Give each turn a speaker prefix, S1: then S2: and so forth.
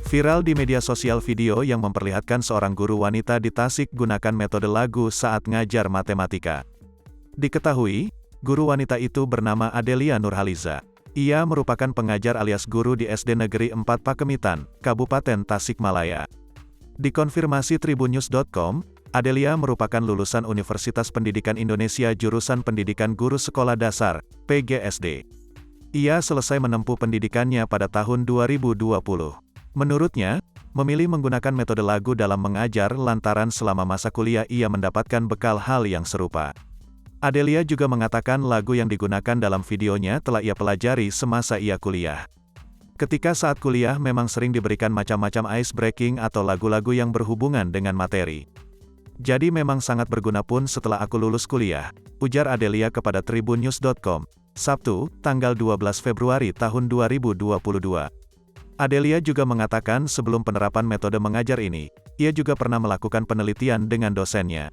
S1: Viral di media sosial video yang memperlihatkan seorang guru wanita di Tasik gunakan metode lagu saat ngajar matematika. Diketahui, guru wanita itu bernama Adelia Nurhaliza. Ia merupakan pengajar alias guru di SD Negeri 4 Pakemitan, Kabupaten Tasikmalaya. Dikonfirmasi tribunnews.com, Adelia merupakan lulusan Universitas Pendidikan Indonesia jurusan Pendidikan Guru Sekolah Dasar, PGSD. Ia selesai menempuh pendidikannya pada tahun 2020. Menurutnya, memilih menggunakan metode lagu dalam mengajar lantaran selama masa kuliah ia mendapatkan bekal hal yang serupa. Adelia juga mengatakan lagu yang digunakan dalam videonya telah ia pelajari semasa ia kuliah. Ketika saat kuliah memang sering diberikan macam-macam ice breaking atau lagu-lagu yang berhubungan dengan materi. Jadi memang sangat berguna pun setelah aku lulus kuliah, ujar Adelia kepada tribunnews.com, Sabtu, tanggal 12 Februari tahun 2022. Adelia juga mengatakan sebelum penerapan metode mengajar ini, ia juga pernah melakukan penelitian dengan dosennya.